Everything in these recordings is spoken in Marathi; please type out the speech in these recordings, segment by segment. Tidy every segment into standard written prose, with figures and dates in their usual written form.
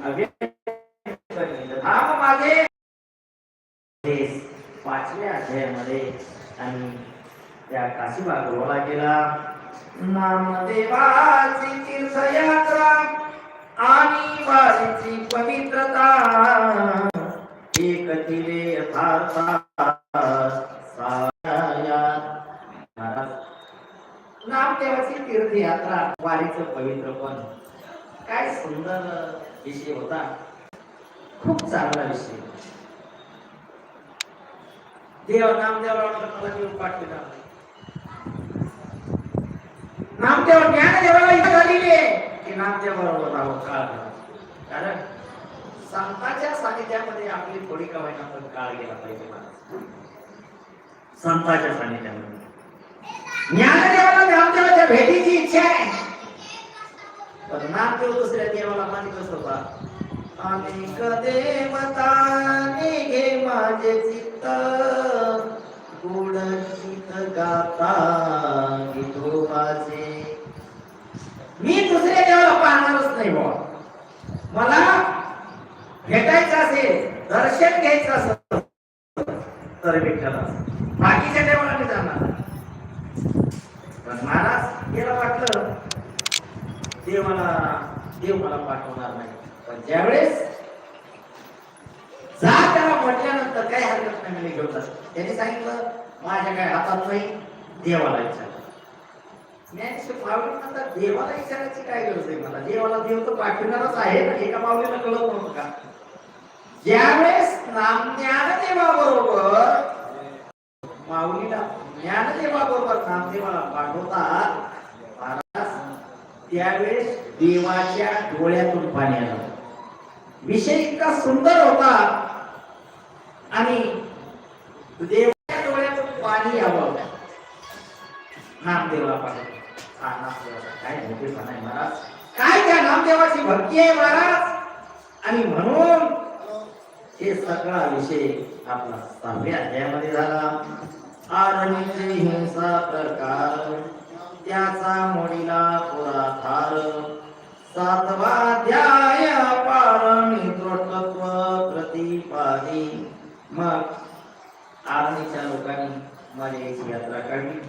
धाम माझे पाचव्या अध्यायामध्ये आणि त्या काशीबाग रोला गेला. नामदेवाची तीर्थयात्रा आणि वारीची पवित्रता एक दिले यथार्थ नामदेवाची तीर्थयात्रा वारीचं पवित्रपण काय सुंदर विषय होता. खूप चांगला विषय. नामदेवाला देव पाठविला. नामदेव ज्ञानदेवाला इच्छा झालेली आहे की नामदेवाबरोबर राहावं काळ. कारण संतांच्या सानिध्यामध्ये आपली थोडी कमाईना पण काळ गेला पाहिजे. संतांच्या सानिध्यामध्ये ज्ञानदेवाला नामदेवाच्या भेटीची इच्छा आहे. पण नामदेव दुसऱ्या देवाला मानितच होता. अनेक देवता निघे माझे चित्त गुण गीत गाता गीतोबाचे. मी दुसऱ्या देवाला पाहणारच नाही बाबा. मला भेटायचं असेल, दर्शन घ्यायचं असेल तर विठ्ठला, बाकीच्या देवाला मी जाणार. पण महाराज गेला वाटलं देव मला पाठवणार नाही. पण ज्यावेळेस जा त्याला म्हटल्यानंतर काही हरकत नाही मी घेऊन जातो. त्यांनी सांगितलं माझ्या काय हातात नाही, देवाला विचार. देवाला विचारायची काय गरज आहे मला. देवाला देव तर पाठवणारच आहे ना. एका माऊलीला कळत नव्हतं का. ज्यावेळेस ज्ञानदेवाबरोबर माऊलीला ज्ञानदेवाबरोबर नामदेवाला पाठवतात महाराज, त्यावेळेस देवाच्या डोळ्यातून पाणी आलं. विषय इतका सुंदर होता आणि देवाच्या डोळ्यातून पाणी यावं नामदेवाला पाठवलं. काय मोठेपणा आहे महाराज, काय त्या नामदेवाची भक्ती आहे महाराज. आणि म्हणून हे सगळा विषय आपला 6व्या अध्यायामध्ये झाला. आरणीचे हिंसा प्रकार त्याचा मोडीला पुरा थार. 7वा अध्याय पारणी तत्व प्रतिपादी. मग आरणीच्या लोकांनी माझ्याची यात्रा काढली.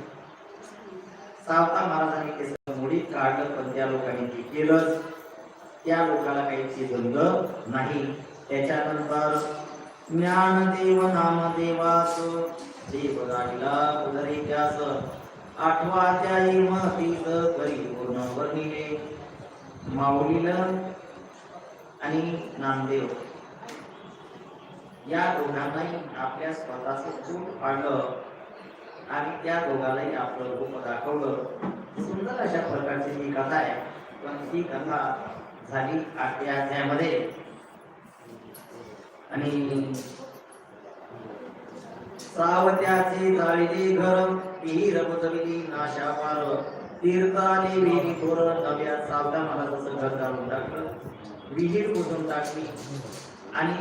सावता महाराजांनी ते मोडीत काढलं, पण त्या लोकांनी ते केलंच. त्या लोकांना काही जमलं नाही. त्याच्यानंतर ज्ञानदेव नामदेवास देव गाडीला उदरी त्यास 8वा अध्याय महतीच करी पूर्ण वर्णिले. माऊलीला आणि नामदेव या दोघांनाही आपल्या स्वतःचं चूक पाडलं आणि त्या दोघांनाही आपलं रूप दाखवलं. सुंदर अशा प्रकारची ही कथा आहे. पण ही कथा झाली 8व्या अध्यायामध्ये. आणि सावत्याचे जाळीले घर पीर बुजविली नाशा पार. तीर्थाने विहिरी थोर नव्या सावता महाराजाचं घर जाळून टाकलं, विहीर बुजवून टाकली. आणि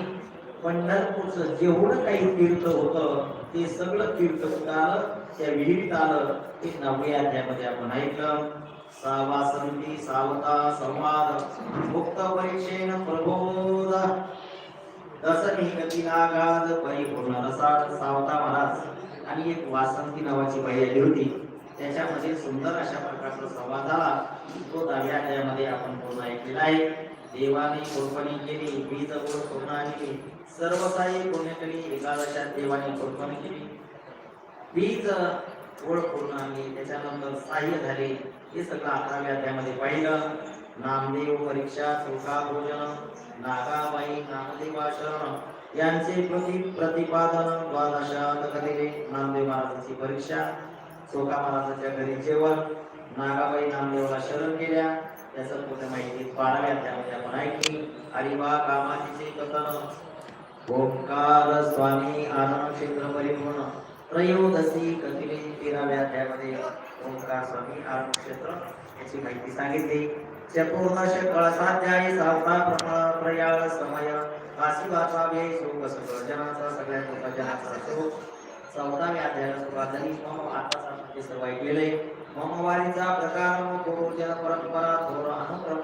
पंढरपूरचं जेवढं काही तीर्थ होतं ते सगळं तीर्थ आलं त्या विहिरीत आलं. ते 9व्या अध्यायामध्ये आपण ऐकलं. वासंती सावता संवाद मुक्त परीक्षेन प्रबोध दसनी गती नागाद परिपूर्ण रसाळ. सावता महाराज आणि एक वासंती नावाची बाई आली होती. त्याच्यामध्ये सुंदर अशा प्रकारचा संवाद झाला. तो 10व्या अध्यायामध्ये आपण पूर्ण ऐकलेला आहे. देवाने कोरपणी केली, बीज ओळ पूर्ण आणली, सर्व साई पुण्य केली. एकादशात देवाने कोरपणी केली, बीज ओळ पूर्ण आणली, त्याच्यानंतर सहाय्य झाले. हे सगळं 11व्या अध्यायामध्ये पाहिलं. नामदेव परीक्षा चौका भोजन नागाबाई नामदेवा शरण यांचे प्रतिपादन 12शात करेले. नामदेव महाराजांची परीक्षा, चोका महाराजांच्या घरी जेवण, नागाबाई नामदेवाला शरण केल्या. त्याचं पूर्ण माहिती 12व्या अध्यायामध्ये आपण ऐकली. हरिवा कामाचे कथन ओंकार स्वामी आनंद क्षेत्र परिपूर्ण त्रयोदशी कथिले. 13व्या अध्यायामध्ये ओंकार स्वामी आनंद क्षेत्र याची माहिती सांगितली. चतुर्दश कळसाध्यायी सावता प्रयाळ समय काशीबाचा वे शोक सगळ्याचा सगळ्या जनाचा शोक. 14व्या अध्यायाला सुरुवात झाली. मग आताच आपण ते सर्व ऐकलेले. ममवारीचा प्रकार गुरुजन परंपरा थोर अनुक्रम